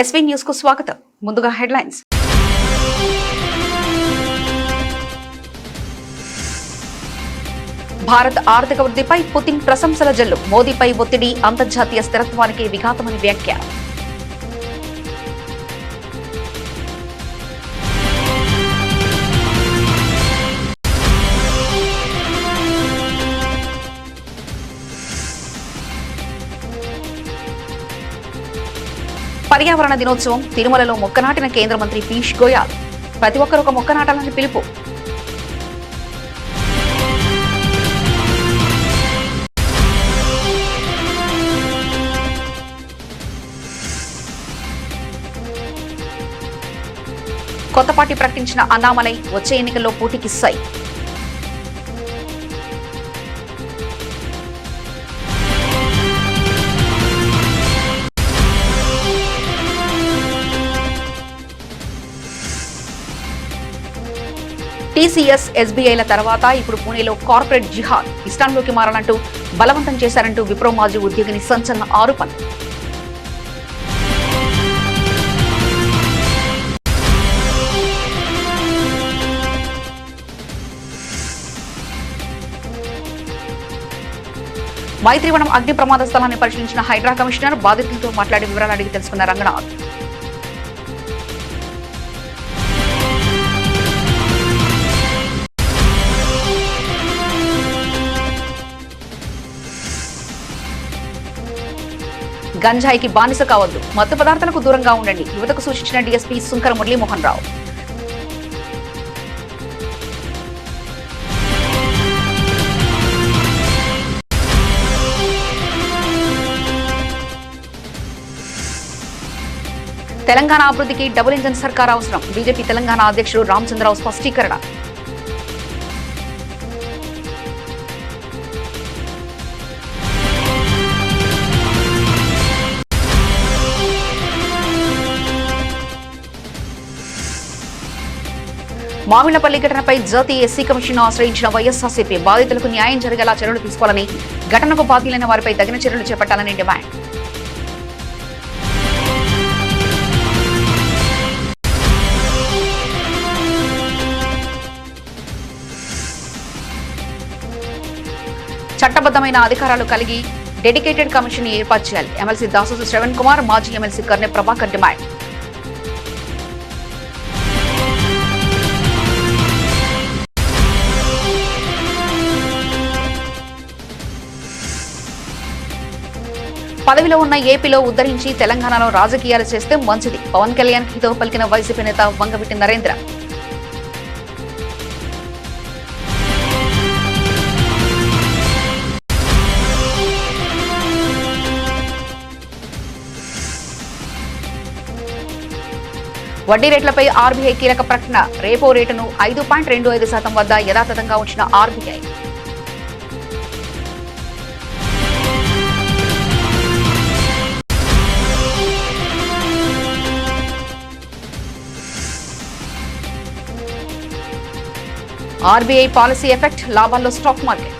SV news కు స్వాగతం. ముందుగా హెడ్లైన్స్. భారత్ ఆర్థిక వృద్ధిపై పుతిన్ ప్రశంసల జల్లు. మోదీపై ఒత్తిడి అంతర్జాతీయ స్థిరత్వానికి విఘాతమని వ్యాఖ్య. పర్యావరణ దినోత్సవం తిరుమలలో మొక్క నాటిన కేంద్ర మంత్రి పీయూష్ గోయల్. ప్రతి ఒక్కరూ ఒక మొక్క నాటాలని పిలుపు. కొత్త పార్టీ ప్రకటించిన అన్నామలై వచ్చే ఎన్నికల్లో పోటీకి సై. టీసీఎస్, ఎస్బీఐల తర్వాత ఇప్పుడు పూణేలో కార్పొరేట్ జిహాద్ ఇస్లాంలోకి మారాలంటూ బలవంతం చేశారంటూ విప్రో మాజీ ఉద్యోగిని సంచలన ఆరోపణ. మైత్రివనం అగ్ని ప్రమాద స్థలాన్ని పరిశీలించిన హైడ్రా కమిషనర్ బాధితులతో మాట్లాడి వివరాలు అడిగి తెలుసుకున్న రంగనాథ్. గంజాయికి బానిస కావద్దు, మత్తు పదార్థాలకు దూరంగా ఉండండి, యువతకు సూచించిన డీఎస్పీ సుంకర మురళీమోహన్ రావు. తెలంగాణ అభివృద్ధికి డబుల్ ఇంజన్ సర్కార్ అవసరం. బీజేపీ తెలంగాణ అధ్యక్షుడు రామచంద్రరావు స్పష్టీకరణ. మామిళ్లపల్లి ఘటనపై జాతీయ ఎస్సీ కమిషన్ ఆశ్రయించిన వైఎస్ఆర్సీపీ బాధితులకు న్యాయం జరిగేలా చర్యలు తీసుకోవాలని, ఘటనకు బాధ్యులైన వారిపై తగిన చర్యలు చేపట్టాలని డిమాండ్. చట్టబద్దమైన అధికారాలు కలిగి డెడికేటెడ్ కమిషన్ ఏర్పాటు చేయాలి. ఎమ్మెల్సీ దాసోజు శ్రవణ్ కుమార్, మాజీ ఎమ్మెల్సీ కర్నె ప్రభాకర్ డిమాండ్. పదవిలో ఉన్న ఏపీలో ఉద్ధరించి తెలంగాణలో రాజకీయాలు చేస్తే మంచిది. పవన్ కళ్యాణ్ హితవు పలికిన వైసీపీ నేత వంగవీటి నరేంద్ర. వడ్డీ రేట్లపై ఆర్బీఐ కీలక ప్రకటన. రేపో రేటును 5.25% వద్ద యథాతథంగా ఉంచిన ఆర్బీఐ. ఆర్బీఐ పాలసీ ఎఫెక్ట్, లాభాల్లో స్టాక్ మార్కెట్.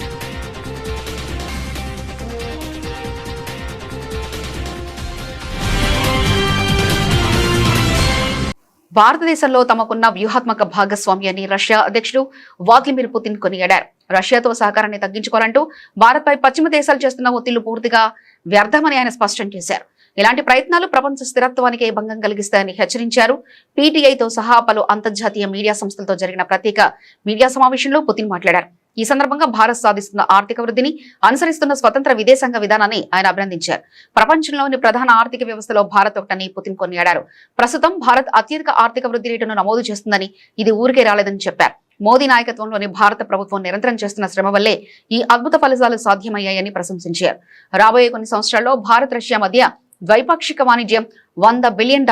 భారతదేశంలో తమకున్న వ్యూహాత్మక భాగస్వామ్యాన్ని రష్యా అధ్యక్షుడు వ్లాదిమిర్ పుతిన్ కొనియాడారు. రష్యాతో సహకారాన్ని తగ్గించుకోవాలంటూ భారత్పై పశ్చిమ దేశాలు చేస్తున్న ఒత్తిళ్లు పూర్తిగా వ్యర్థమని ఆయన స్పష్టం చేశారు. ఇలాంటి ప్రయత్నాలు ప్రపంచ స్థిరత్వానికి భంగం కలిగిస్తాయని హెచ్చరించారు. పీటీఐతో సహా పలు అంతర్జాతీయ మీడియా సంస్థలతో జరిగిన ప్రత్యేక మీడియా సమావేశంలో పుతిన్ మాట్లాడారు. ఈ సందర్భంగా భారత్ సాధిస్తున్న ఆర్థిక వృద్ధిని, అనుసరిస్తున్న స్వతంత్ర విదేశాంగ విధానాన్ని ఆయన అభినందించారు. ప్రపంచంలోని ప్రధాన ఆర్థిక వ్యవస్థలో భారత్ ఒకటని పుతిన్ కొనియాడారు. ప్రస్తుతం భారత్ అత్యధిక ఆర్థిక వృద్ధి రేటును నమోదు చేస్తుందని, ఇది ఊరికే రాలేదని చెప్పారు. మోదీ నాయకత్వంలోని భారత ప్రభుత్వం నిరంతరం చేస్తున్న శ్రమ వల్లే ఈ అద్భుత ఫలితాలు సాధ్యమయ్యాయని ప్రశంసించారు. రాబోయే కొన్ని సంవత్సరాల్లో భారత్ రష్యా మధ్య ద్వైపాక్షిక వాణిజ్యం $100 బిలియన్,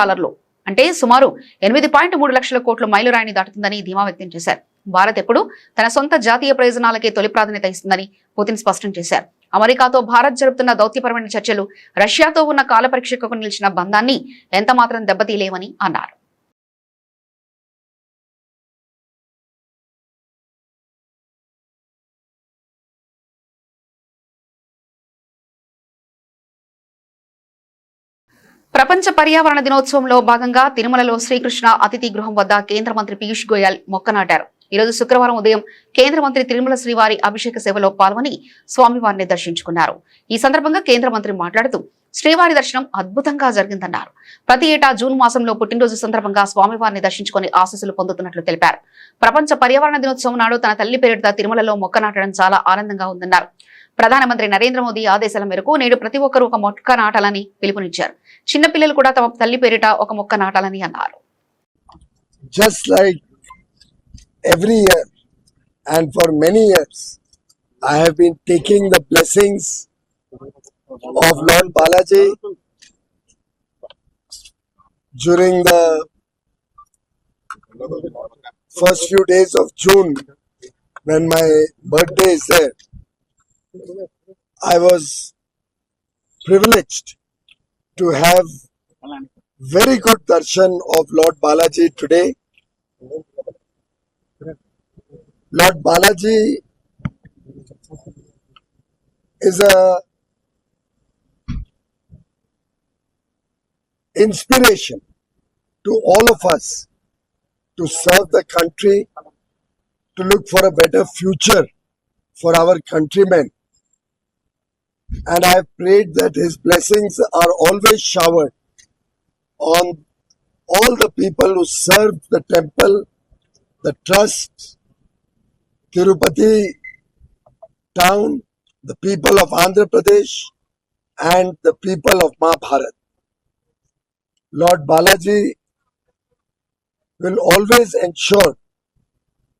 అంటే సుమారు 8.3 లక్షల కోట్ల మైలురాయిని దాటుతుందని ధీమా వ్యక్తం చేశారు. భారత్ ఎప్పుడు తన సొంత జాతీయ ప్రయోజనాలకే తొలి ప్రాధాన్యత ఇస్తుందని పుతిన్ స్పష్టం చేశారు. అమెరికాతో భారత్ జరుపుతున్న దౌత్యపరమైన చర్చలు రష్యాతో ఉన్న కాలపరీక్షకు నిలిచిన బంధాన్ని ఎంతమాత్రం దెబ్బతీయలేవని అన్నారు. ప్రపంచ పర్యావరణ దినోత్సవంలో భాగంగా తిరుమలలో శ్రీకృష్ణ అతిథి గృహం వద్ద కేంద్ర మంత్రి పీయూష్ గోయల్ మొక్క నాటారు. ఈరోజు శుక్రవారం ఉదయం కేంద్ర మంత్రి తిరుమల శ్రీవారి అభిషేక సేవలో పాల్గొని స్వామివారిని దర్శించుకున్నారు. ఈ సందర్భంగా కేంద్ర మంత్రి మాట్లాడుతూ శ్రీవారి దర్శనం అద్భుతంగా జరిగిందన్నారు. ప్రతి ఏటా జూన్ మాసంలో పుట్టినరోజు సందర్భంగా స్వామివారిని దర్శించుకుని ఆశీస్సులు పొందుతున్నట్లు తెలిపారు. ప్రపంచ పర్యావరణ దినోత్సవం నాడు తన తల్లి పేరిట తిరుమలలో మొక్క నాటడం చాలా ఆనందంగా ఉందన్నారు. ప్రధానమంత్రి నరేంద్ర మోదీ ఆదేశాల మేరకు నేడు ప్రతి ఒక్కరూ ఒక మొక్క నాటాలని పిలుపునిచ్చారు. చిన్నపిల్లలు కూడా తమ తల్లి పేరిట ఒక మొక్క నాటాలని అన్నారు. Just like every year and for many years, I have been taking the blessings of Lord Balaji during the first few days of June when my birthday is there. I was privileged to have very good darshan of Lord Balaji today. Lord Balaji is a inspiration to all of us to serve the country, to look for a better future for our countrymen. And I have prayed that his blessings are always showered on all the people who serve the temple, the trust, Tirupati town, the people of Andhra Pradesh, and the people of Mahabharat. Lord Balaji will always ensure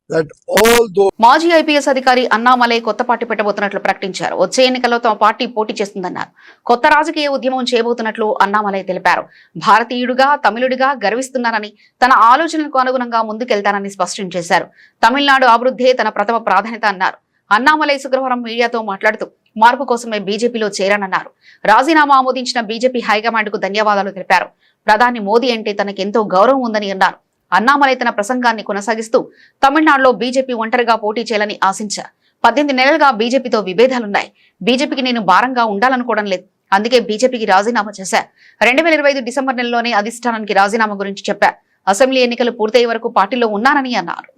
that all those. మాజీ IPS అధికారి అన్నామలై కొత్త party పెట్టబోతున్నట్లు ప్రకటించారు. వచ్చే ఎన్నికల్లో తమ party పోటీ చేస్తుందన్నారు. కొత్త రాజకీయ ఉద్యమం చేయబోతున్నట్లు అన్నామలై తెలిపారు. భారతీయుడిగా తమిళుడిగా గర్విస్తున్నానని, తన ఆలోచనలకు అనుగుణంగా ముందుకెళ్తానని స్పష్టం చేశారు. తమిళనాడు అభివృద్ధే తన ప్రథమ ప్రాధాన్యత అన్నారు. అన్నామలై శుక్రవారం మీడియాతో మాట్లాడుతూ మార్పు కోసమే బీజేపీలో చేరానన్నారు. రాజీనామా ఆమోదించిన బీజేపీ హైకమాండ్ కు ధన్యవాదాలు తెలిపారు. ప్రధాని మోదీ అంటే తనకెంతో గౌరవం ఉందని అన్నారు. అన్నామలై తన ప్రసంగాన్ని కొనసాగిస్తూ తమిళనాడులో బీజేపీ ఒంటరిగా పోటీ చేయాలని ఆశించారు. 18 నెలలుగా బీజేపీతో విభేదాలున్నాయి. బీజేపీకి నేను భారంగా ఉండాలనుకోవడం లేదు. అందుకే బీజేపీకి రాజీనామా చేశా. 2025 డిసెంబర్ నెలలోనే అధిష్టానానికి రాజీనామా గురించి చెప్పా. అసెంబ్లీ ఎన్నికలు పూర్తయ్యే వరకు పార్టీలో ఉన్నానని అన్నారు.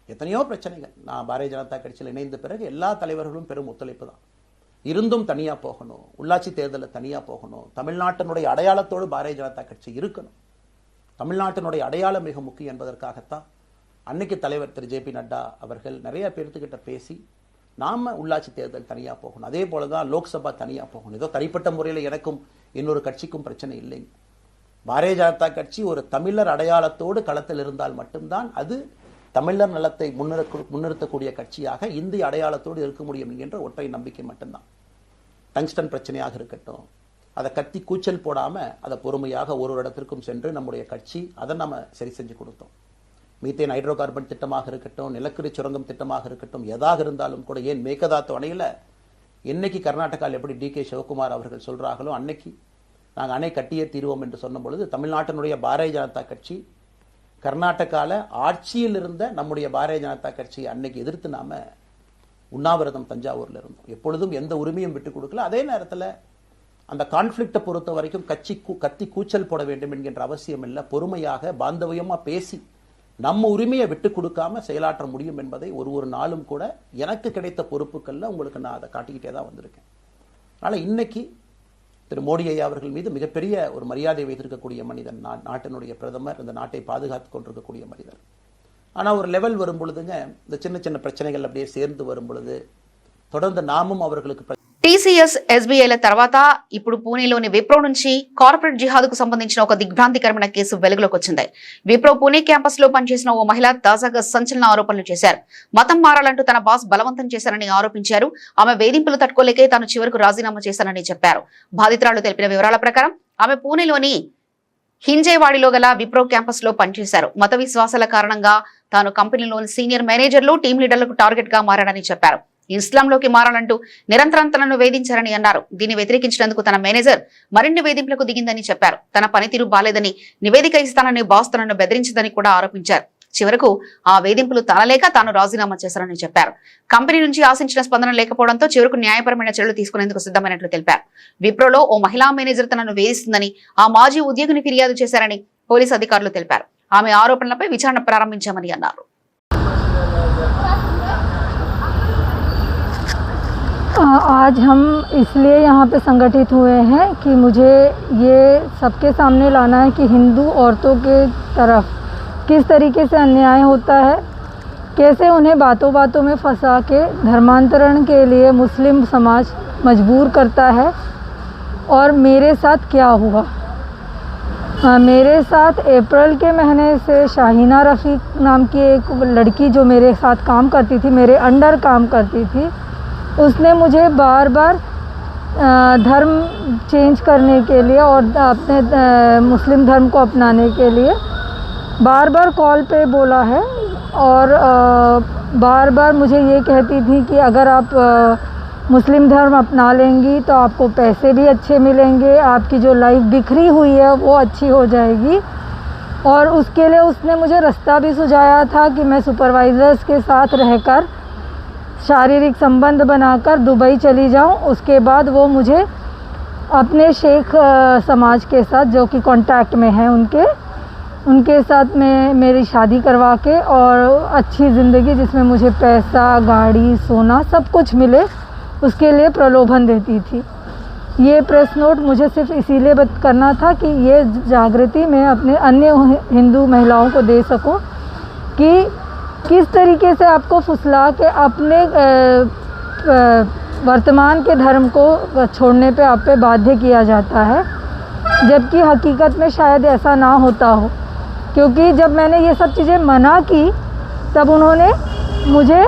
எத்தனையோ பிரச்சனைகள். நான் பாரதிய ஜனதா கட்சியில் இணைந்த பிறகு எல்லா தலைவர்களும் பெரும் ஒத்துழைப்பு தான். இருந்தும் தனியாக போகணும், உள்ளாட்சி தேர்தலில் தனியாக போகணும், தமிழ்நாட்டினுடைய அடையாளத்தோடு பாரதிய ஜனதா கட்சி இருக்கணும், தமிழ்நாட்டினுடைய அடையாளம் மிக முக்கியம் என்பதற்காகத்தான் அன்னைக்கு தலைவர் திரு ஜே.பி. நட்டா அவர்கள் நிறைய பேர்த்துக்கிட்ட பேசி நாம் உள்ளாட்சி தேர்தல் தனியாக போகணும், அதே போல தான் லோக்சபா தனியாக போகணும். ஏதோ தனிப்பட்ட முறையில் எனக்கும் இன்னொரு கட்சிக்கும் பிரச்சனை இல்லைங்க. பாரதிய ஜனதா கட்சி ஒரு தமிழர் அடையாளத்தோடு களத்தில் இருந்தால் மட்டும்தான் அது தமிழர் நலத்தை முன்னிறுத்தக்கூடிய கட்சியாக இந்திய அடையாளத்தோடு இருக்க முடியும் என்கின்ற ஒற்றை நம்பிக்கை மட்டும்தான். டங்ஸ்டன் பிரச்சனையாக இருக்கட்டும், அதை கத்தி கூச்சல் போடாமல் அதை பொறுமையாக ஒரு இடத்திற்கும் சென்று நம்முடைய கட்சி அதை நம்ம சரி செஞ்சு கொடுத்தோம். மீத்தேன் ஹைட்ரோ கார்பன் திட்டமாக இருக்கட்டும், நிலக்கரி சுரங்கம் திட்டமாக இருக்கட்டும், எதாக இருந்தாலும் கூட, ஏன் மேகதாத்து அணையில் என்னைக்கு கர்நாடகாவில் எப்படி டி.கே. சிவகுமார் அவர்கள் சொல்கிறார்களோ அன்னைக்கு நாங்கள் அணை கட்டியே தீர்வோம் என்று சொன்ன பொழுது தமிழ்நாட்டினுடைய பாரதிய ஜனதா கட்சி கர்நாடகாவில் ஆட்சியில் இருந்த நம்முடைய பாரதிய ஜனதா கட்சியை அன்னைக்கு எதிர்த்து நாம உண்ணாவிரதம் தஞ்சாவூரில் இருந்தோம். எப்பொழுதும் எந்த உரிமையும் விட்டு கொடுக்கல. அதே நேரத்தில் அந்த கான்ஃப்ளிக்டை பொறுத்த வரைக்கும் கத்தி கூச்சல் போட வேண்டும் என்கின்ற அவசியம் இல்லை. பொறுமையாக பாந்தவியமாக பேசி நம்ம உரிமையை விட்டு கொடுக்காம செயலாற்ற முடியும் என்பதை ஒரு நாளும் கூட எனக்கு கிடைத்த பொறுப்புகளில் உங்களுக்கு நான் அதை காட்டிக்கிட்டே தான் வந்திருக்கேன். அதனால் இன்னைக்கு திரு மோடி ஐயா அவர்கள் மீது மிகப்பெரிய ஒரு மரியாதை வைத்திருக்கக்கூடிய மனிதன், நாட்டினுடைய பிரதமர், இந்த நாட்டை பாதுகாத்து கொண்டிருக்கக்கூடிய மனிதர். ஆனால் ஒரு லெவல் வரும் பொழுதுங்க, இந்த சின்ன சின்ன பிரச்சனைகள் அப்படியே சேர்ந்து வரும் பொழுது தொடர்ந்து நாமும் அவர்களுக்கு టీసీఎస్ ఎస్బీఐల తర్వాత ఇప్పుడు పూణేలోని విప్రో నుంచి కార్పొరేట్ జిహాద్కు సంబంధించిన ఒక దిగ్భ్రాంతికరమైన కేసు వెలుగులోకి వచ్చింది. విప్రో పూణే క్యాంపస్ లో పనిచేసిన ఓ మహిళ తాజాగా సంచలన ఆరోపణలు చేశారు. మతం మారాలంటూ తన బాస్ బలవంతం చేశారని ఆరోపించారు. ఆమె వేధింపులు తట్టుకోలేకే తాను చివరకు రాజీనామా చేశానని చెప్పారు. బాధితురాలు తెలిపిన వివరాల ప్రకారం ఆమె పూణేలోని హింజేవాడిలో గల విప్రో క్యాంపస్ లో పనిచేశారు. మత విశ్వాసాల కారణంగా తాను కంపెనీలోని సీనియర్ మేనేజర్లు, టీం లీడర్లకు టార్గెట్ గా మారాడని చెప్పారు. ఇస్లాంలోకి మారాలంటూ నిరంతరం తనను వేధించారని అన్నారు. దీన్ని వ్యతిరేకించినందుకు తన మేనేజర్ మరిన్ని వేధింపులకు దిగిందని చెప్పారు. తన పనితీరు బాలేదని నివేదిక ఇస్తానని బాస్ తనను బెదిరించిందని కూడా ఆరోపించారు. చివరకు ఆ వేధింపులు తాళలేక తాను రాజీనామా చేశారని చెప్పారు. కంపెనీ నుంచి ఆశించిన స్పందన లేకపోవడంతో చివరకు న్యాయపరమైన చర్యలు తీసుకునేందుకు సిద్ధమైనట్లు తెలిపారు. విప్రోలో ఓ మహిళా మేనేజర్ తనను వేధిస్తుందని ఆ మాజీ ఉద్యోగిని ఫిర్యాదు చేశారని పోలీసు అధికారులు తెలిపారు. ఆమె ఆరోపణలపై విచారణ ప్రారంభించామని అన్నారు. आज हम इसलिए यहाँ पे संगठित हुए हैं कि मुझे ये सबके सामने लाना है कि हिंदू औरतों के तरफ किस तरीके से अन्याय होता है, कैसे उन्हें बातों बातों में फंसा के धर्मांतरण के लिए मुस्लिम समाज मजबूर करता है और मेरे साथ क्या हुआ। मेरे साथ अप्रैल के महीने से शाहीना रफ़ीक नाम की एक लड़की जो मेरे साथ काम करती थी, मेरे अंडर काम करती थी, उसने मुझे बार बार धर्म चेंज करने के लिए और अपने मुस्लिम धर्म को अपनाने के लिए बार बार कॉल पे बोला है और बार बार मुझे ये कहती थी कि अगर आप मुस्लिम धर्म अपना लेंगी तो आपको पैसे भी अच्छे मिलेंगे, आपकी जो लाइफ बिखरी हुई है वो अच्छी हो जाएगी। और उसके लिए उसने मुझे रास्ता भी सुझाया था कि मैं सुपरवाइज़र्स के साथ रहकर शारीरिक संबंध बनाकर दुबई चली जाऊं, उसके बाद वो मुझे अपने शेख समाज के साथ जो कि कांटेक्ट में हैं उनके साथ में मेरी शादी करवा के और अच्छी ज़िंदगी जिसमें मुझे पैसा, गाड़ी, सोना सब कुछ मिले उसके लिए प्रलोभन देती थी। ये प्रेस नोट मुझे सिर्फ इसीलिए करना था कि ये जागृति मैं अपने अन्य हिंदू महिलाओं को दे सकूं कि किस तरीके से आपको फुसला के अपने वर्तमान के धर्म को छोड़ने पे आप पे बाध्य किया जाता है, जबकि हकीकत में शायद ऐसा ना होता हो। क्योंकि जब मैंने ये सब चीज़ें मना की तब उन्होंने मुझे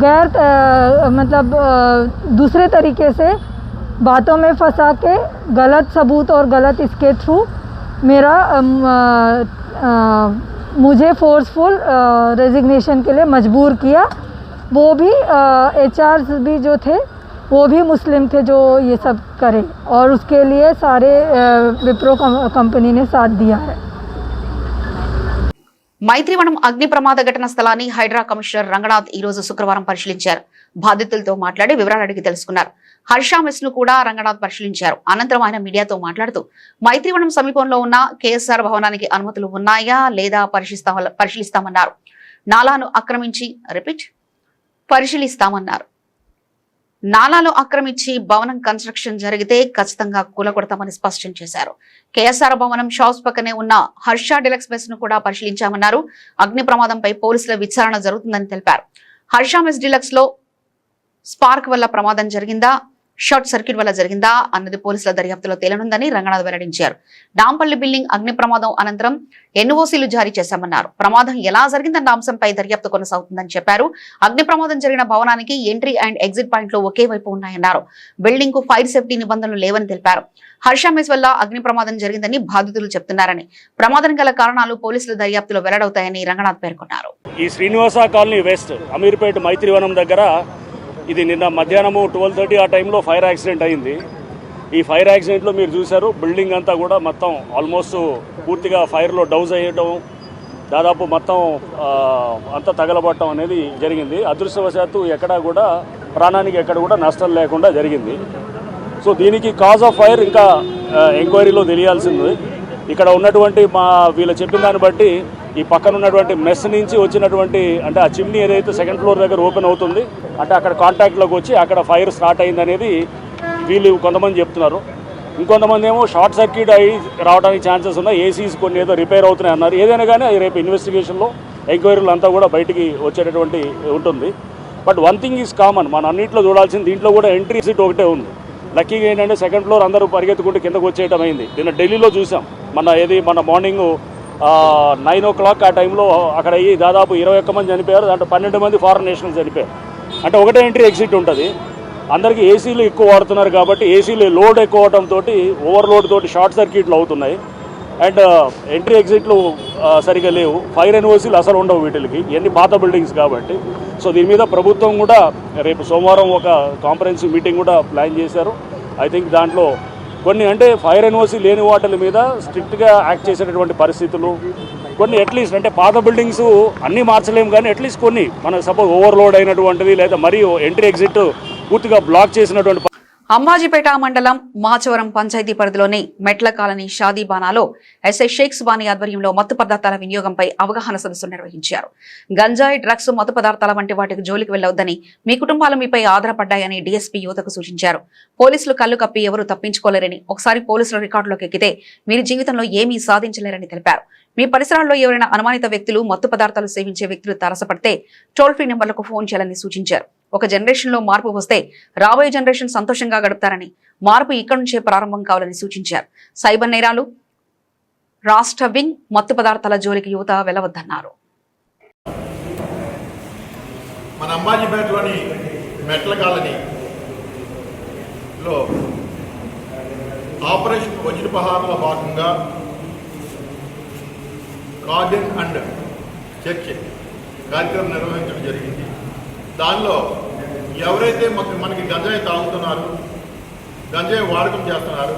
गैर दूसरे तरीके से बातों में फंसा के गलत सबूत और गलत इसके थ्रू मेरा मुझे फोर्सफुल रेजिग्नेशन के लिए मजबूर किया। वो भी एचआर्स भी जो थे वो भी मुस्लिम थे जो ये सब करे और उसके लिए सारे विप्रो कंपनी ने साथ दिया है। మైత్రివనం అగ్ని ప్రమాద ఘటన స్థలాన్ని హైడ్రా కమిషనర్ రంగనాథ్ ఈ రోజు శుక్రవారం పరిశీలించారు. బాధితులతో మాట్లాడి వివరాలు అడిగి తెలుసుకున్నారు. హర్ష మెస్ ను కూడా రంగనాథ్ పరిశీలించారు. అనంతరం ఆయన మీడియాతో మాట్లాడుతూ మైత్రివనం సమీపంలో ఉన్న కేఎస్ఆర్ భవనానికి అనుమతులు ఉన్నాయా లేదా పరిశీలిస్తామన్నారు. నాలాను ఆక్రమించి భవనం కన్స్ట్రక్షన్ జరిగితే ఖచ్చితంగా కూలగొడతామని స్పష్టం చేశారు. కేఎస్ఆర్ భవనం షాప్స్ పక్కనే ఉన్న హర్ష డీలక్స్ మెస్ ను కూడా పరిశీలించామన్నారు. అగ్ని ప్రమాదంపై పోలీసుల విచారణ జరుగుతుందని తెలిపారు. హర్ష మెస్ డీలక్స్ లో స్పార్క్ వల్ల ప్రమాదం జరిగిందా, షార్ట్ సర్క్యూట్ వల్ల జరిగిందా అన్నది పోలీసుల దర్యాప్తులో తేలనుందని రంగనాథ్ వెల్లడించారు. డాంపల్లి బిల్డింగ్ అగ్ని ప్రమాదం అనంతరం ఎన్ఓసీలు జారీ చేశామన్నారు. ప్రమాదం ఎలా జరిగిందన్న అంశంపై దర్యాప్తు కొనసాగుతుందని చెప్పారు. అగ్ని ప్రమాదం జరిగిన భవనానికి ఎంట్రీ అండ్ ఎగ్జిట్ పాయింట్లు ఒకే వైపు ఉన్నాయన్నారు. బిల్డింగ్ కు ఫైర్ సేఫ్టీ నిబంధనలు లేవని తెలిపారు. హర్ష మెస్ వల్ల అగ్ని ప్రమాదం జరిగిందని బాధితులు చెప్తున్నారని, ప్రమాదం గల కారణాలు పోలీసుల దర్యాప్తులో వెల్లడవుతాయని రంగనాథ్ పేర్కొన్నారు. ఈ శ్రీనివాస కాలనీ వెస్ట్ అమీర్పేట మైత్రివనం దగ్గర ఇది నిన్న మధ్యాహ్నము 12:30 ఆ టైంలో ఫైర్ యాక్సిడెంట్ అయింది. ఈ ఫైర్ యాక్సిడెంట్లో మీరు చూశారు, బిల్డింగ్ అంతా కూడా మొత్తం ఆల్మోస్ట్ పూర్తిగా ఫైర్లో డౌజ్ అయ్యడం, దాదాపు మొత్తం అంతా తగలబడటం అనేది జరిగింది. అదృష్టవశాత్తు ఎక్కడా కూడా ప్రాణానికి ఎక్కడ కూడా నష్టం లేకుండా జరిగింది. సో దీనికి కాజ్ ఆఫ్ ఫైర్ ఇంకా ఎంక్వైరీలో తెలియాల్సింది. ఇక్కడ ఉన్నటువంటి వీళ్ళు చెప్పిన దాన్ని బట్టి ఈ పక్కన ఉన్నటువంటి మెస్ నుంచి వచ్చినటువంటి అంటే ఆ చిమ్నీ ఏదైతే సెకండ్ ఫ్లోర్ దగ్గర ఓపెన్ అవుతుంది అంటే అక్కడ కాంటాక్ట్లోకి వచ్చి అక్కడ ఫైర్ స్టార్ట్ అయింది అనేది వీళ్ళు కొంతమంది చెప్తున్నారు. ఇంకొంతమంది ఏమో షార్ట్ సర్క్యూట్ అయ్యి రావడానికి ఛాన్సెస్ ఉన్నాయి, ఏసీస్ కొన్ని ఏదో రిపేర్ అవుతున్నాయి అన్నారు. ఏదైనా కానీ రేపు ఇన్వెస్టిగేషన్లో ఎంక్వైరీలు అంతా కూడా బయటికి వచ్చేటటువంటి ఉంటుంది. But one thing is common, మన అన్నింటిలో చూడాల్సింది దీంట్లో కూడా ఎంట్రీ ఎగ్జిట్ ఒకటే ఉంది. లక్కీగా ఏంటంటే సెకండ్ ఫ్లోర్ అందరూ పరిగెత్తుకుంటూ కిందకు వచ్చేయడం అయింది. నిన్న ఢిల్లీలో చూసాం, మన మార్నింగ్ 9 o'clock ఆ టైంలో అక్కడ అయ్యి దాదాపు 21 మంది చనిపోయారు. దాంట్లో 12 మంది ఫారెన్ నేషనల్స్ చనిపోయారు. అంటే ఒకటే ఎంట్రీ ఎగ్జిట్ ఉంటుంది. అందరికీ ఏసీలు ఎక్కువ వాడుతున్నారు కాబట్టి ఏసీలు లోడ్ ఎక్కువ అవడంతో ఓవర్లోడ్ తోటి షార్ట్ సర్క్యూట్లు అవుతున్నాయి. అండ్ ఎంట్రీ ఎగ్జిట్లు సరిగా లేవు. ఫైర్ ఎన్ఓసీలు అసలు ఉండవు వీటికి, ఇవన్నీ పాత బిల్డింగ్స్ కాబట్టి. సో దీని మీద ప్రభుత్వం కూడా రేపు సోమవారం ఒక కాన్ఫరెన్స్ మీటింగ్ కూడా ప్లాన్ చేశారు. ఐ థింక్ దాంట్లో కొన్ని అంటే ఫైర్ ఎన్ఓసీ లేని వాటిల మీద స్ట్రిక్ట్గా యాక్ట్ చేసేటటువంటి పరిస్థితులు, కొన్ని అట్లీస్ట్ అంటే పాత బిల్డింగ్స్ అన్నీ మార్చలేము కానీ అట్లీస్ట్ కొన్ని మనకు సపోజ్ ఓవర్లోడ్ అయినటువంటిది లేదా మరియు ఎంట్రీ ఎగ్జిట్ పూర్తిగా బ్లాక్ చేసినటువంటి అంబాజీపేట మండలం మాచవరం పంచాయతీ పరిధిలోని మెట్ల కాలనీ షాదీబానాలో ఎస్ఐ షేక్ సుబానీ ఆధ్వర్యంలో మత్తు పదార్థాల వినియోగంపై అవగాహన సదస్సు నిర్వహించారు. గంజాయి, డ్రగ్స్, మత్తు పదార్థాల వంటి వాటికి జోలికి వెళ్లవద్దని, మీ కుటుంబాలు మీపై ఆధారపడ్డాయని డీఎస్పీ యువతకు సూచించారు. పోలీసులు కళ్లు కప్పి ఎవరూ తప్పించుకోలేరని, ఒకసారి పోలీసుల రికార్డులోకి ఎక్కితే మీరు జీవితంలో ఏమీ సాధించలేరని తెలిపారు. మీ పరిసరాల్లో ఎవరైనా అనుమానిత వ్యక్తులు, మత్తు పదార్థాలు సేవించే వ్యక్తులు తారసపడితే టోల్ ఫ్రీ నెంబర్లకు ఫోన్ చేయాలని సూచించారు. ఒక జనరేషన్ లో మార్పు వస్తే రాబోయే జనరేషన్ సంతోషంగా గడుపుతారని, మార్పు ఇక్కడి నుంచే ప్రారంభం కావాలని సూచించారు. సైబర్ నేరాలు, రాష్ట్ర వింగ్ మత్తు పదార్థాల జోలికి యువత వెళ్లవద్దన్నారు. మన అంబాజీపేటలోని మెట్ల కాలనీలో ఆపరేషన్ వజ్రపహారంలో భాగంగా కార్డెన్ అండ్ చర్చ్ కార్యక్రమం నిర్వహించడం జరిగింది. దానిలో ఎవరైతే మనకి గంజాయి తాగుతున్నారు, గంజాయి వాడకం చేస్తున్నారు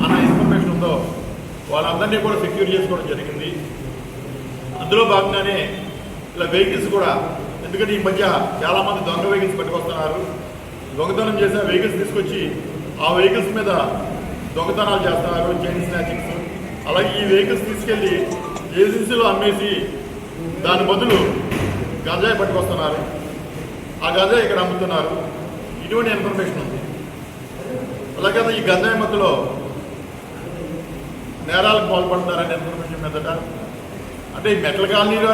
అన్న ఇన్ఫర్మేషన్ ఉందో వాళ్ళందరినీ కూడా సెక్యూర్ చేసుకోవడం జరిగింది. అందులో భాగంగానే ఇలా వెహికల్స్ కూడా, ఎందుకంటే ఈ మధ్య చాలామంది దొంగ వెహికల్స్ పట్టుకొస్తున్నారు. దొంగతనం చేసిన వెహికల్స్ తీసుకొచ్చి ఆ వెహికల్స్ మీద దొంగతనాలు చేస్తున్నారు, చైన్ స్నాచింగ్స్. అలాగే ఈ వెహికల్స్ తీసుకెళ్ళి ఏజెన్సీలో అమ్మేసి దాని బదులు గంజాయి పట్టుకొస్తున్నారు, ఆ గంజాయి ఇక్కడ అమ్ముతున్నారు. ఇటువంటి ఇన్ఫర్మేషన్ ఉంది. అలాగే ఈ గంజాయి మత్తులో నేరాలకు పాల్పడుతున్నారనే ఇన్ఫర్మేషన్ మీదట, అంటే ఈ మెట్ల కాలనీలో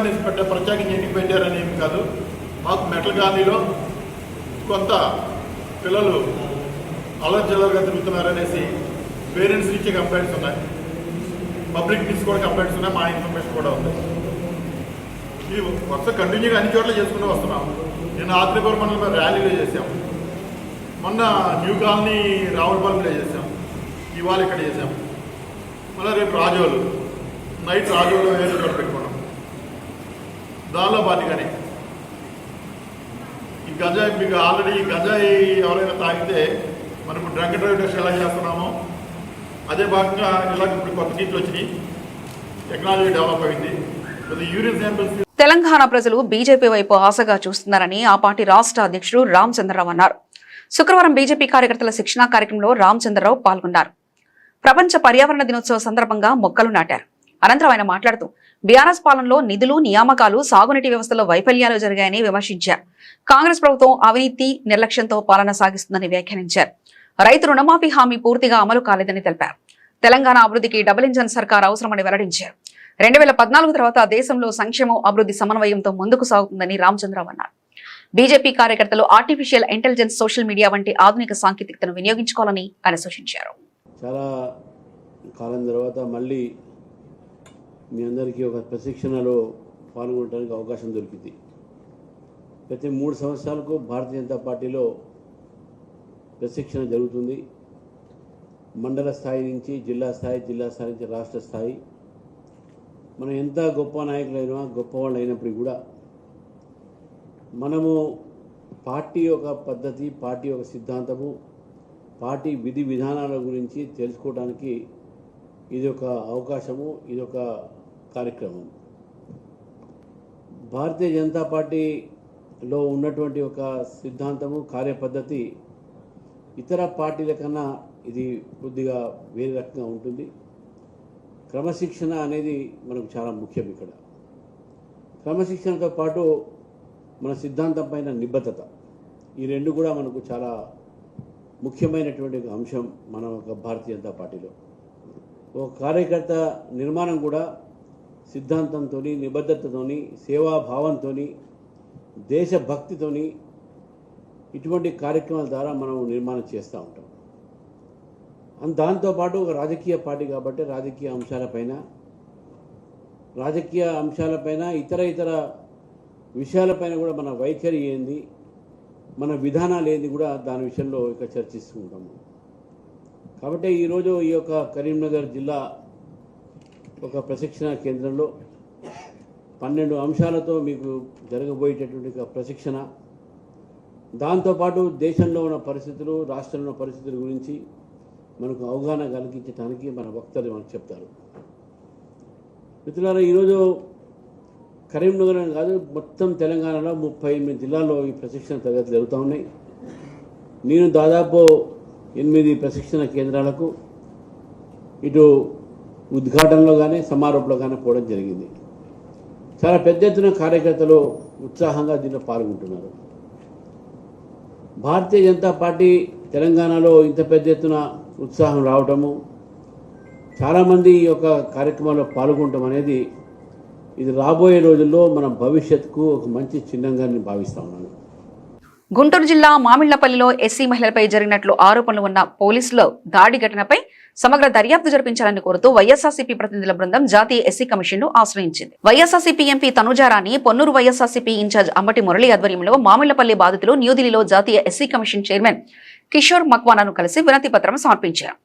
ప్రత్యేకించి ఇంటికి పెట్టారని ఏమి కాదు. మాకు మెట్ల కాలనీలో కొంత పిల్లలు అలర్జలర్గా తిరుగుతున్నారనేసి పేరెంట్స్ నుంచి కంప్లైంట్స్ ఉన్నాయి, పబ్లిక్ నుంచి కూడా కంప్లైంట్స్ ఉన్నాయి, మా ఇన్ఫర్మేషన్ కూడా ఉంది. ఈ వరుస కంటిన్యూగా అన్ని చోట్ల చేసుకుంటూ వస్తున్నాం. నేను ఆత్రేపురం మండలంలో ర్యాలీలో చేశాం, మొన్న న్యూ కాలనీ రావులపాలెంలో చేశాం, ఇవాళ ఇక్కడ చేశాం. మళ్ళీ రేపు రాజోలు నైట్ రాజోలు వేరే చోట పెట్టుకున్నాం. దానిలో పాటుగానే ఈ గంజాయి, మీకు ఆల్రెడీ ఈ గంజాయి ఎవరైనా తాగితే మనం ఇప్పుడు డ్రంక్ డ్రైవ్ టెస్ట్ ఎలా చేస్తున్నామో అదే భాగంగా ఇలాగ ఇప్పుడు కొత్త కిట్లు వచ్చినాయి, టెక్నాలజీ డెవలప్ అయింది. యూరిన్ శాంపిల్స్ తెలంగాణ ప్రజలు బీజేపీ వైపు ఆశగా చూస్తున్నారని ఆ పార్టీ రాష్ట్ర అధ్యక్షుడు రామచంద్రరావు అన్నారు. శుక్రవారం బీజేపీ కార్యకర్తల శిక్షణా కార్యక్రమంలో రామచంద్రరావు పాల్గొన్నారు. ప్రపంచ పర్యావరణ దినోత్సవ సందర్భంగా మొక్కలు నాటారు. అనంతరం ఆయన మాట్లాడుతూ బీఆర్ఎస్ పాలనలో నిధులు, నియామకాలు, సాగునీటి వ్యవస్థలో వైఫల్యాలు జరిగాయని విమర్శించారు. కాంగ్రెస్ ప్రభుత్వం అవినీతి, నిర్లక్ష్యంతో పాలన సాగిస్తుందని వ్యాఖ్యానించారు. రైతు రుణమాఫీ హామీ పూర్తిగా అమలు కాలేదని తెలిపారు. తెలంగాణ అభివృద్ధికి డబుల్ ఇంజన్ సర్కార్ అవసరమని వెల్లడించారు. 2014 తర్వాత దేశంలో సంక్షేమం, అభివృద్ధి సమన్వయంతో ముందుకు సాగుతుందని రామచంద్రరావు అన్నారు. బీజేపీ కార్యకర్తలు ఆర్టిఫిషియల్ ఇంటెలిజెన్స్, సోషల్ మీడియా వంటి ఆధునిక సాంకేతికతను వినియోగించుకోవాలని ఆయన సూచించారు. చాలా కాలం తర్వాత మళ్ళీ మీ అందరికీ ఒక ప్రశిక్షణలో పాల్గొనడానికి అవకాశం దొరికింది. ప్రతి 3 సంవత్సరాలకు భారతీయ జనతా పార్టీలో ప్రశిక్షణ జరుగుతుంది. మండల స్థాయి నుంచి జిల్లా స్థాయి, జిల్లా స్థాయి నుంచి రాష్ట్ర స్థాయి. మనం ఎంత గొప్ప నాయకులైనా, గొప్పవాళ్ళు అయినప్పటికీ కూడా మనము పార్టీ యొక్క పద్ధతి, పార్టీ యొక్క సిద్ధాంతము, పార్టీ విధి విధానాల గురించి తెలుసుకోవడానికి ఇది ఒక అవకాశము, ఇది ఒక కార్యక్రమం. భారతీయ జనతా పార్టీలో ఉన్నటువంటి ఒక సిద్ధాంతము, కార్యపద్ధతి ఇతర పార్టీల కన్నా ఇది కొద్దిగా వేరే రకంగా ఉంటుంది. క్రమశిక్షణ అనేది మనకు చాలా ముఖ్యం. ఇక్కడ క్రమశిక్షణతో పాటు మన సిద్ధాంతం పైన నిబద్ధత, ఈ రెండు కూడా మనకు చాలా ముఖ్యమైనటువంటి అంశం మన ఒక భారతీయ జనతా పార్టీలో. ఒక కార్యకర్త నిర్మాణం కూడా సిద్ధాంతంతో, నిబద్ధతతో, సేవాభావంతో, దేశభక్తితో ఇటువంటి కార్యక్రమాల ద్వారా మనం నిర్మాణం చేస్తూ ఉంటాం. దాంతోపాటు ఒక రాజకీయ పార్టీ కాబట్టి రాజకీయ అంశాలపైన ఇతర విషయాలపైన కూడా మన వైఖరి ఏంది, మన విధానాలు ఏంది కూడా దాని విషయంలో ఇక చర్చిస్తూ ఉంటాము. కాబట్టి ఈరోజు ఈ యొక్క కరీంనగర్ జిల్లా ఒక ప్రశిక్షణ కేంద్రంలో 12 అంశాలతో మీకు జరగబోయేటటువంటి ప్రశిక్షణ, దాంతోపాటు దేశంలో ఉన్న పరిస్థితులు, రాష్ట్రంలో ఉన్న పరిస్థితుల గురించి మనకు అవగాహన కలిగించడానికి మన వక్తలు మనకు చెప్తారు. మిత్రులారా, ఈరోజు కరీంనగర్ అని కాదు, మొత్తం తెలంగాణలో 38 జిల్లాల్లో ఈ ప్రశిక్షణ తరగతులు జరుగుతూ ఉన్నాయి. నేను దాదాపు 8 ప్రశిక్షణ కేంద్రాలకు ఇటు ఉద్ఘాటనలో కానీ సమారోపంలో కానీ పోవడం జరిగింది. చాలా పెద్ద ఎత్తున కార్యకర్తలు ఉత్సాహంగా దీనిలో పాల్గొంటున్నారు. భారతీయ జనతా పార్టీ తెలంగాణలో ఇంత పెద్ద ఎత్తున ఉత్సాహం రావటము, చాలామంది ఈ యొక్క కార్యక్రమంలో పాల్గొనడం అనేది ఇది రాబోయే రోజుల్లో మన భవిష్యత్తుకు ఒక మంచి చిహ్నంగా నేను భావిస్తా ఉన్నాను. గుంటూరు జిల్లా మామిళ్లపల్లిలో ఎస్సీ మహిళలపై జరిగినట్లు ఆరోపణలు ఉన్న పోలీసుల దాడి ఘటనపై సమగ్ర దర్యాప్తు జరిపించాలని కోరుతూ వైఎస్ఆర్సీపీ ప్రతినిధుల బృందం జాతీయ ఎస్సీ కమిషన్ ను ఆశ్రయించింది. వైఎస్ఆర్సీపీ ఎంపీ తనుజారాణి, పొన్నూరు వైఎస్ఆర్సీపీ ఇన్ఛార్జ్ అంబటి మురళి ఆధ్వర్యంలో మామిళ్లపల్లి బాధితులు న్యూఢిల్లీలో జాతీయ ఎస్సీ కమిషన్ చైర్మన్ కిషోర్ మక్వానాను కలిసి వినతి పత్రం సమర్పించారు.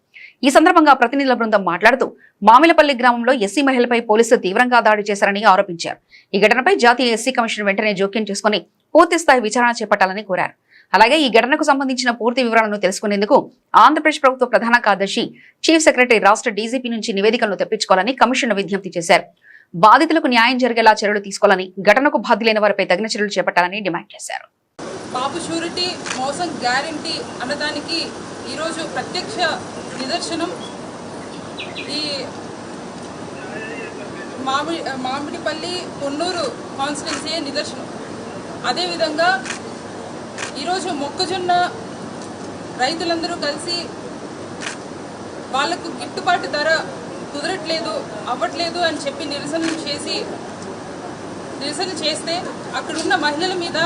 ఈ సందర్భంగా ప్రతినిధుల బృందం మాట్లాడుతూ మామిళ్లపల్లి గ్రామంలో ఎస్సీ మహిళలపై పోలీసులు తీవ్రంగా దాడి చేశారని ఆరోపించారు. ఈ ఘటనపై జాతీయ ఎస్సీ కమిషన్ వెంటనే జోక్యం చేసుకుని పూర్తిస్థాయి విచారణ చేపట్టాలని కోరారు. అలాగే ఈ ఘటనకు సంబంధించిన పూర్తి వివరాలను తెలుసుకునేందుకు ఆంధ్రప్రదేశ్ ప్రభుత్వ ప్రధాన కార్యదర్శి, చీఫ్ సెక్రటరీ, రాష్ట్ర డీజీపీ నుంచి నివేదికలను తెప్పించుకోవాలని కమిషన్ విజ్ఞప్తి చేశారు. బాధితులకు న్యాయం జరిగేలా చర్యలు తీసుకోవాలని, ఘటనకు బాధ్యులైన వారిపై తగిన చర్యలు చేపట్టాలని డిమాండ్ చేశారు. బాబు షూరిటీ, మోసం గ్యారంటీ అన్నదానికి ఈరోజు ప్రత్యక్ష నిదర్శనం ఈ మామిడిపల్లి పొన్నూరు కాన్స్టిట్యున్సీ నిదర్శనం. అదేవిధంగా ఈరోజు మొక్కజొన్న రైతులందరూ కలిసి వాళ్లకు గిట్టుబాటు ధర కుదరట్లేదు, అవ్వట్లేదు అని చెప్పి నిరసన చేస్తే అక్కడున్న మహిళల మీద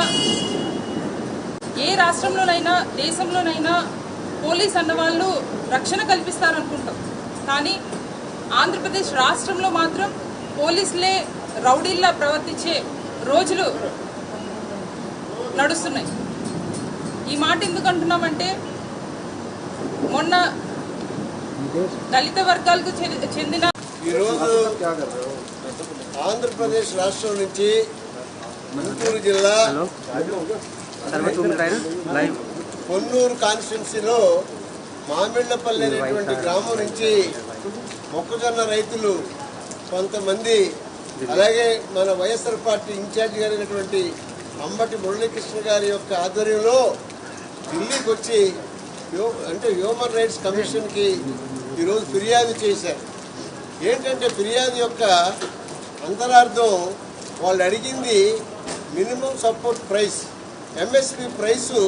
ఏ రాష్ట్రంలోనైనా దేశంలోనైనా పోలీస్ అన్న వాళ్ళు రక్షణ కల్పిస్తారనుకుంటాం. కానీ ఆంధ్రప్రదేశ్ రాష్ట్రంలో మాత్రం పోలీసులే రౌడీల్లా ప్రవర్తించే రోజులు నడుస్తున్నాయి. ఈ మాట ఎందుకు అంటున్నామంటే, మొన్న దళిత వర్గాలకు చెందిన ఈరోజు ఆంధ్రప్రదేశ్ రాష్ట్రం నుంచి గుంటూరు జిల్లా పొన్నూరు కాన్స్టిట్యున్సీలో మామిళ్లపల్లి అనేటువంటి గ్రామం నుంచి మొక్కజొన్న రైతులు కొంతమంది, అలాగే మన వైఎస్ఆర్ పార్టీ ఇన్ఛార్జ్ గారైనటువంటి అంబటి మురళీకృష్ణ గారి యొక్క ఆధ్వర్యంలో ఢిల్లీకి వచ్చి హ్యూమన్ రైట్స్ కమిషన్కి ఈరోజు ఫిర్యాదు చేశారు. ఏంటంటే ఫిర్యాదు యొక్క అంతరార్థం, వాళ్ళు అడిగింది minimum support price, MSP price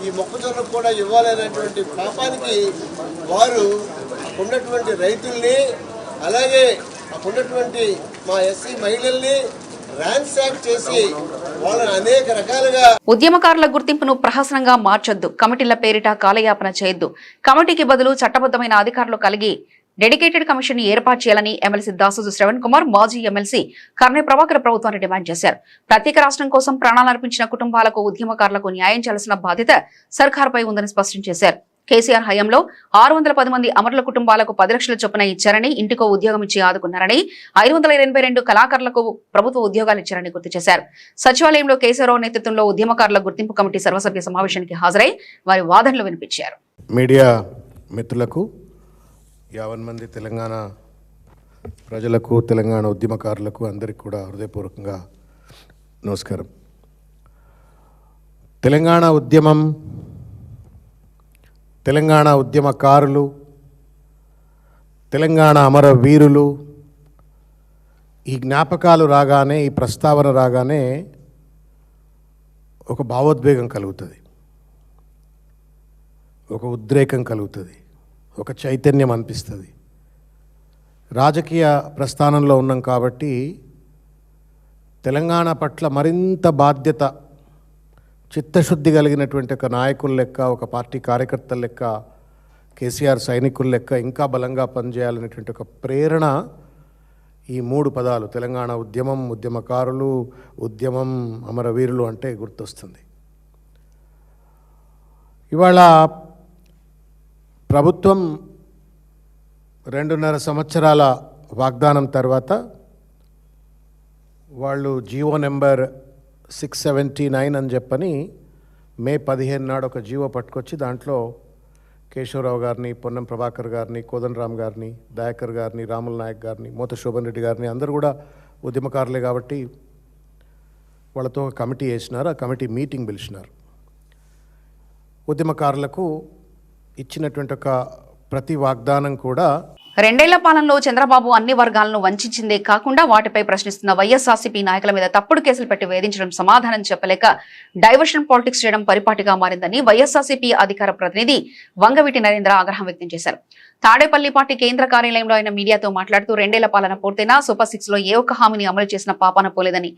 ఈ మొక్కజొన్నకు కూడా ఇవ్వాలనేటువంటి పాపానికి వారు ఉన్నటువంటి రైతుల్ని, అలాగే ఉన్నటువంటి మా ఎస్సీ మహిళల్ని ర్యాన్సాక్ చేసి వాళ్ళని అనేక రకాలుగా ఉద్యమకారుల గుర్తింపును ప్రహసనంగా మార్చొద్దు, కమిటీల పేరిట కాలయాపన చేయొద్దు, కమిటీకి బదులు చట్టబద్దమైన అధికారులు కలిగి డెడికేటెడ్ కమిషన్ ఏర్పాటు చేయాలని ఎమ్మెల్సీ దాసోజు శ్రవణ్ కుమార్, మాజీ ఎమ్మెల్సీ కర్నె ప్రభాకర్ ప్రభుత్వాన్ని డిమాండ్ చేశారు. ప్రత్యేక రాష్ట్రం కోసం ప్రాణాలు అర్పించిన కుటుంబాలకు, ఉద్యమకారులకు న్యాయం చేయాల్సిన బాధ్యత సర్కార్పై ఉందని స్పష్టం చేశారు. కేసీఆర్ హయాంలో 610 మంది అమరుల కుటుంబాలకు 10 లక్షల చొప్పున ఇచ్చారని, ఇంటికో ఉద్యోగం ఇచ్చి ఆదుకున్నారని, 582 కళాకారులకు ప్రభుత్వ ఉద్యోగాలు ఇచ్చారని గుర్తు చేశారు. సచివాలయంలో కేసీఆర్ నేతృత్వంలో ఉద్యమకారుల గుర్తింపు కమిటీ సర్వసభ్య సమావేశానికి హాజరై వారి వాదనలు వినిపించారు. మీడియా మిత్రులకు, 50 మంది తెలంగాణ ప్రజలకు, తెలంగాణ ఉద్యమకారులకు అందరికీ కూడా హృదయపూర్వకంగా నమస్కారం. తెలంగాణ ఉద్యమం, తెలంగాణ ఉద్యమకారులు, తెలంగాణ అమరవీరులు, ఈ జ్ఞాపకాలు రాగానే, ఈ ప్రస్తావన రాగానే ఒక భావోద్వేగం కలుగుతుంది, ఒక ఉద్రేకం కలుగుతుంది, ఒక చైతన్యం అనిపిస్తుంది. రాజకీయ ప్రస్థానంలో ఉన్నాం కాబట్టి తెలంగాణ పట్ల మరింత బాధ్యత, చిత్తశుద్ధి కలిగినటువంటి ఒక నాయకుల లెక్క, ఒక పార్టీ కార్యకర్తల లెక్క, కేసీఆర్ సైనికుల లెక్క ఇంకా బలంగా పనిచేయాలనేటువంటి ఒక ప్రేరణ ఈ 3 పదాలు, తెలంగాణ ఉద్యమం, ఉద్యమకారులు, ఉద్యమం, అమరవీరులు అంటే గుర్తొస్తుంది. ఇవాళ ప్రభుత్వం 2.5 సంవత్సరాల వాగ్దానం తర్వాత వాళ్ళు జీవో నెంబర్ 679 అని చెప్పని మే 15 నాడు ఒక జీవో పట్టుకొచ్చి దాంట్లో కేశవరావు గారిని, పొన్నం ప్రభాకర్ గారిని, కోదండరామ్ గారిని, దయాకర్ గారిని, రాముల నాయక్ గారిని, మోత శోభన్ రెడ్డి గారిని అందరూ కూడా ఉద్యమకారులే కాబట్టి వాళ్ళతో ఒక కమిటీ వేసినారు. ఆ కమిటీ మీటింగ్ పిలిచినారు. ఉద్యమకారులకు ఇచ్చినటువంటి ఒక ప్రతి వాగ్దానం కూడా 2 ఏళ్ల పాలనలో చంద్రబాబు అన్ని వర్గాలను వంచిందే కాకుండా వాటిపై ప్రశ్నిస్తున్న వైఎస్ఆర్సీపీ నాయకుల మీద తప్పుడు కేసులు పెట్టి వేధించడం, సమాధానం చెప్పలేక డైవర్షన్ పాలిటిక్స్ చేయడం పరిపాటిగా మారిందని వైఎస్ఆర్సీపీ అధికార ప్రతినిధి వంగవీటి నరేంద్ర ఆగ్రహం వ్యక్తం చేశారు. తాడేపల్లి పార్టీ కేంద్ర కార్యాలయంలో ఆయన మీడియాతో మాట్లాడుతూ 2 ఏళ్ల పాలన పూర్తయినా సూపర్ 6 లో ఏ ఒక్క హామీని అమలు చేసిన పాపాన పోలేదని,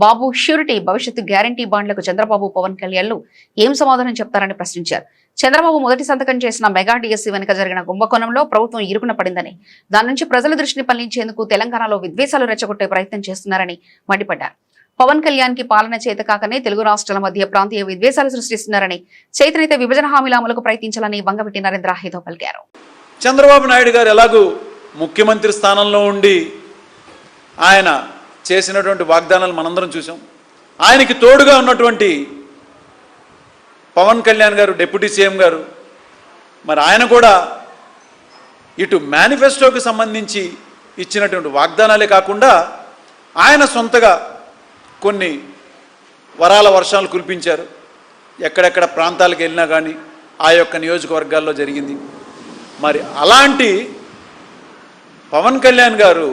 బాబు ష్యూరిటీ భవిష్యత్తు గ్యారంటీ బాండ్లకు చంద్రబాబు, పవన్ కళ్యాణ్లు ఏం సమాధానం చెప్తారని ప్రశ్నించారు. చంద్రబాబు మొదటి సంతకం చేసిన మెగా డిఎస్సీ వెనుక జరిగిన కుంభకోణంలో ప్రభుత్వం ఇరుకున పడిందని, దాని నుంచి ప్రజల దృష్టిని మళ్లించేందుకు తెలంగాణలో విద్వేషాలు రెచ్చగొట్టే ప్రయత్నం చేస్తున్నారని మండిపడ్డారు. పవన్ కళ్యాణ్ కి పాలన చేతకాకనే తెలుగు రాష్ట్రాల మధ్య ప్రాంతీయ విద్వేషాలు సృష్టిస్తున్నారని, చేతనైతే విభజన హామీల అమలుకు ప్రయత్నించాలని వంగవీటి నరేంద్ర హితో పలికారు. చంద్రబాబు నాయుడు గారు ఎలాగూ ముఖ్యమంత్రి స్థానంలో ఉండి ఆయన చేసినటువంటి వాగ్దానాలు మనందరం చూసాం. ఆయనకి తోడుగా ఉన్నటువంటి పవన్ కళ్యాణ్ గారు, డిప్యూటీ సీఎం గారు, మరి ఆయన కూడా ఇటు మేనిఫెస్టోకి సంబంధించి ఇచ్చినటువంటి వాగ్దానాలే కాకుండా ఆయన సొంతగా కొన్ని వరాల వర్షాలు కురిపించారు. ఎక్కడెక్కడ ప్రాంతాలకు వెళ్ళినా కానీ ఆ యొక్క నియోజకవర్గాల్లో జరిగింది. మరి అలాంటి పవన్ కళ్యాణ్ గారు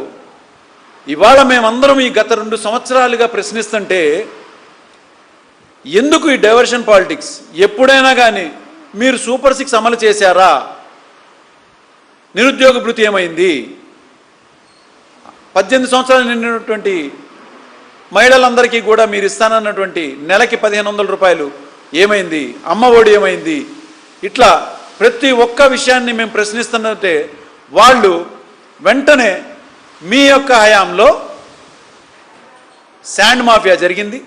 ఇవాళ మేమందరం ఈ గత 2 సంవత్సరాలుగా ప్రశ్నిస్తుంటే ఎందుకు ఈ డైవర్షన్ పాలిటిక్స్? ఎప్పుడైనా కానీ మీరు సూపర్ 6 అమలు చేశారా? నిరుద్యోగ భృతి ఏమైంది? 18 సంవత్సరాలు నిండినటువంటి మహిళలందరికీ కూడా మీరు ఇస్తానన్నటువంటి నెలకి 1500 రూపాయలు ఏమైంది? అమ్మ ఒడి ఏమైంది? ఇట్లా ప్రతి ఒక్క విషయాన్ని మేము ప్రశ్నిస్తున్నట్టే వాళ్ళు వెంటనే మీ యొక్క హయాంలో శాండ్ మాఫియా జరిగింది.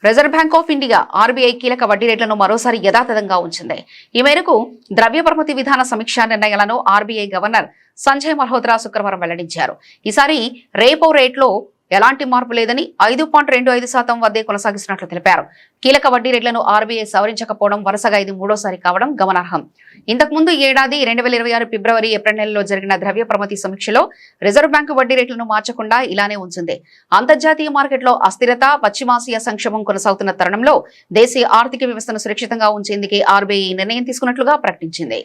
Reserve bank of India RBI కీలక వడ్డీ రేట్లను మరోసారి యథాతథంగా ఉంచింది. ఈ మేరకు ద్రవ్య పరపతి విధాన సమీక్షా నిర్ణయాలను ఆర్బీఐ గవర్నర్ సంజయ్ మల్హోత్రా శుక్రవారం వెల్లడించారు. ఈసారి రేపో రేట్లో ఎలాంటి మార్పు లేదని 5.25% వద్దే కొనసాగిస్తున్నట్లు తెలిపారు. కీలక వడ్డీ రేట్లను ఆర్బీఐ సవరించకపోవడం వరుసగా ఇది 3వసారి కావడం గమనార్హం. ఇంతకుముందు ఏడాది 2026 ఫిబ్రవరి, ఏప్రిల్ నెలలో జరిగిన ద్రవ్య పరపతి సమీక్షలో రిజర్వ్ బ్యాంకు వడ్డీ రేట్లను మార్చకుండా ఇలానే ఉంచింది. అంతర్జాతీయ మార్కెట్లో అస్థిరత, పశ్చిమాసియా సంక్షోభం కొనసాగుతున్న తరుణంలో దేశీయ ఆర్థిక వ్యవస్థను సురక్షితంగా ఉంచేందుకే ఆర్బీఐ నిర్ణయం తీసుకున్నట్లుగా ప్రకటించింది.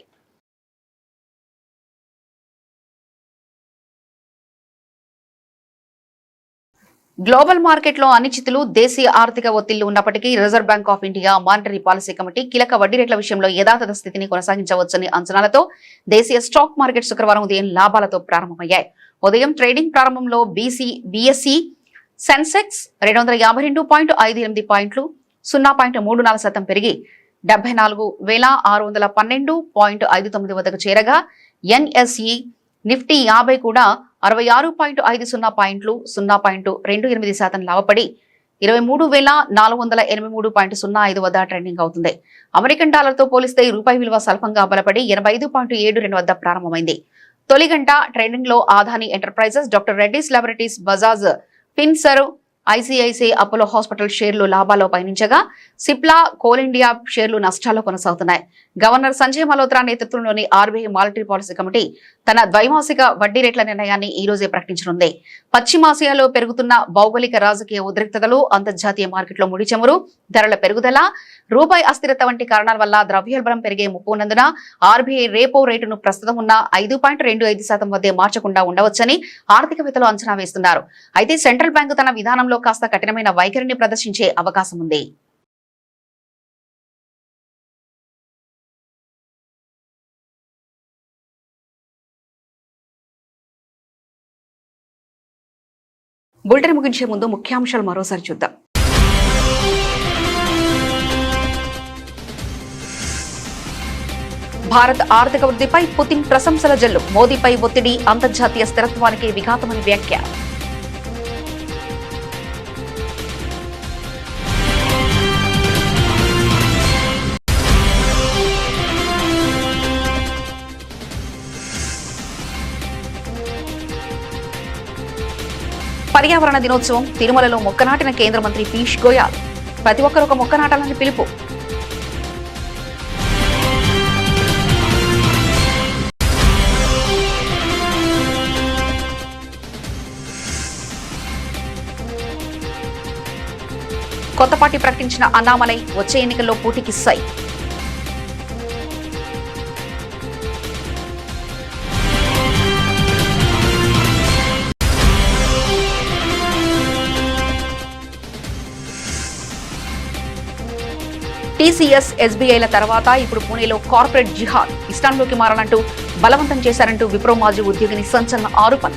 గ్లోబల్ మార్కెట్లో అనిశ్చితులు, దేశీయ ఆర్థిక ఒత్తిళ్లు ఉన్నప్పటికీ reserve bank of India monetary policy committee కీలక వడ్డీ రేట్ల విషయంలో యథాతథ స్థితిని కొనసాగించవచ్చని అంచనాలతో దేశీయ స్టాక్ మార్కెట్ శుక్రవారం ఉదయం లాభాలతో ప్రారంభమయ్యాయి. ఉదయం ట్రేడింగ్ ప్రారంభంలో బీఎస్ఈ సెన్సెక్స్ 252.58 పాయింట్లు 0.34% పెరిగి 74,612.59 వద్దకు చేరగా, ఎన్ఎస్ఈ నిఫ్టీ 50 కూడా 66.50 పాయింట్లు 0.28% లాభపడి 23,483.05 వద్ద ట్రెండింగ్ అవుతుంది. అమెరికన్ డాలర్తో పోలిస్తే రూపాయి విలువ స్వల్పంగా బలపడి 85.72 వద్ద ప్రారంభమైంది. తొలి గంట ట్రెండింగ్ లో Adani Enterprises, Doctor Reddy's Laboratories, Bajaj Finserv, ICICI Apollo hospital షేర్లు లాభాల్లో పయనించగా, సిప్లా, కోల్ ఇండియా షేర్లు నష్టాల్లో కొనసాగుతున్నాయి. గవర్నర్ సంజయ్ మల్హోత్రా నేతృత్వంలోని ఆర్బీఐ మానిటరీ పాలసీ కమిటీ తన ద్వైమాసిక వడ్డీ రేట్ల నిర్ణయాన్ని ఈ రోజే ప్రకటించనుంది. పశ్చిమాసియాలో పెరుగుతున్న భౌగోళిక రాజకీయ ఉద్రిక్తతలు, అంతర్జాతీయ మార్కెట్లో ముడి చమురు ధరల పెరుగుదల, రూపాయి అస్థిరత వంటి కారణాల వల్ల ద్రవ్యోల్బణం పెరిగే ముప్పు ఉన్నందున ఆర్బీఐ రేపో రేటును ప్రస్తుతం ఉన్న 5.25% వద్దే మార్చకుండా ఉండవచ్చని ఆర్థికవేత్తలు అంచనా వేస్తున్నారు. అయితే సెంట్రల్ బ్యాంకు తన విధానంలో కాస్త కఠినమైన వైఖరిని ప్రదర్శించే అవకాశం ఉంది. బులెటిన్ ముగించే ముందు ముఖ్యాంశాలు మరోసారి చూద్దాం. భారత్ ఆర్థిక వృద్ధిపై పుతిన్ ప్రశంసల జల్లు, మోదీపై ఒత్తిడి అంతర్జాతీయ స్థిరత్వానికి విఘాతమని వ్యాఖ్య. పర్యావరణ దినోత్సవం, తిరుమలలో మొక్క నాటిన కేంద్ర మంత్రి పీయూష్ గోయల్. ప్రతి ఒక్కరూ ఒక మొక్క నాటాలని పిలుపు. కొత్త పార్టీ ప్రకటించిన అన్నామలై వచ్చే ఎన్నికల్లో పోటీకి సై. టీసీఎస్, ఎస్బీఐల తర్వాత ఇప్పుడు పూణేలో కార్పొరేట్ జిహాద్ ఇస్లాంలోకి మారాలంటూ బలవంతం చేశారంటూ విప్రో మాజీ ఉద్యోగిని సంచలన ఆరోపణ.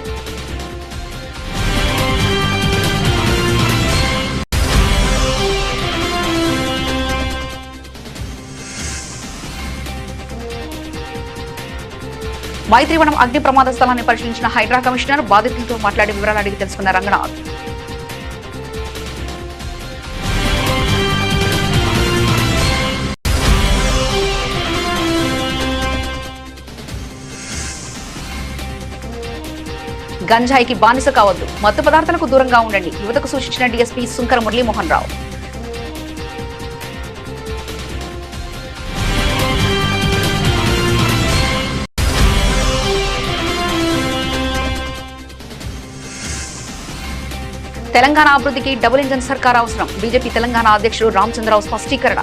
మైత్రివనం అగ్ని ప్రమాద స్థలాన్ని పరిశీలించిన హైడ్రా కమిషనర్ బాధితులతో మాట్లాడి వివరాలు అడిగి తెలుసుకున్న రంగనాథ్. గంజాయికి బానిస కావద్దు, మత్తు పదార్థాలకు దూరంగా ఉండండి, యువతకు సూచించిన డీఎస్పీ సుంకర మురళీమోహన్ రావు. తెలంగాణ అభివృద్ధికి డబుల్ ఇంజన్ సర్కార్ అవసరం, బీజేపీ తెలంగాణ అధ్యక్షుడు రామచంద్రరావు స్పష్టీకరణ.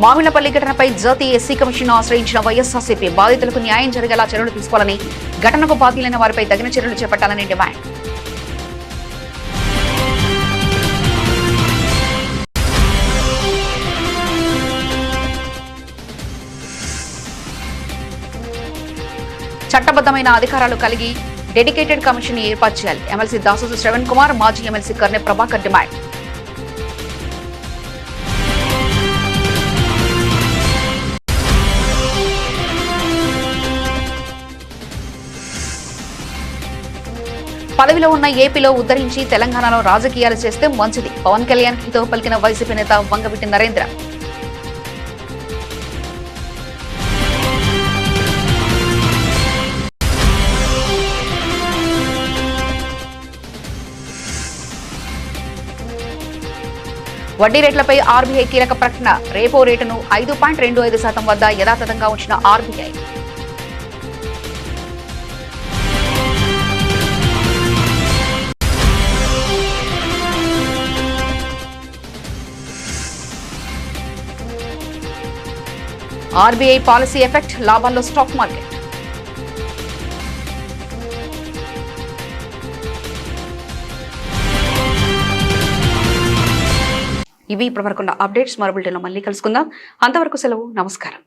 మామిళ్లపల్లి ఘటనపై జాతీయ ఎస్సీ కమిషన్ ఆశ్రయించిన వైఎస్ఆర్సీపీ బాధితులకు న్యాయం జరిగేలా చర్యలు తీసుకోవాలని, ఘటనకు బాధ్యులైన వారిపై తగిన చర్యలు చేపట్టాలని డిమాండ్. చట్టబద్దమైన అధికారాలు కలిగి డెడికేటెడ్ కమిషన్ ఏర్పాటు చేయాలి, ఎమ్మెల్సీ దాసోజు శ్రవణ్ కుమార్, మాజీ ఎమ్మెల్సీ కర్నె ప్రభాకర్ డిమాండ్. పదవిలో ఉన్న ఏపీలో ఉద్ధరించి తెలంగాణలో రాజకీయాలు చేస్తే మంచిది, పవన్ కళ్యాణ్ హితవు పలికిన వైసీపీ నేత వంగవీటి నరేంద్ర. వడ్డీ రేట్లపై ఆర్బీఐ కీలక ప్రకటన, రేపో రేటును 5.25% వద్ద యథాతథంగా ఉంచిన ఆర్బీఐ. ఆర్బీఐ పాలసీ ఎఫెక్ట్, లాభాల్లో స్టాక్ మార్కెట్. ఇవి ఇప్పటివరకున్న అప్డేట్స్. మరో బులెటిన్లో మళ్ళీ కలుసుకుందాం. అంతవరకు సెలవు, నమస్కారం.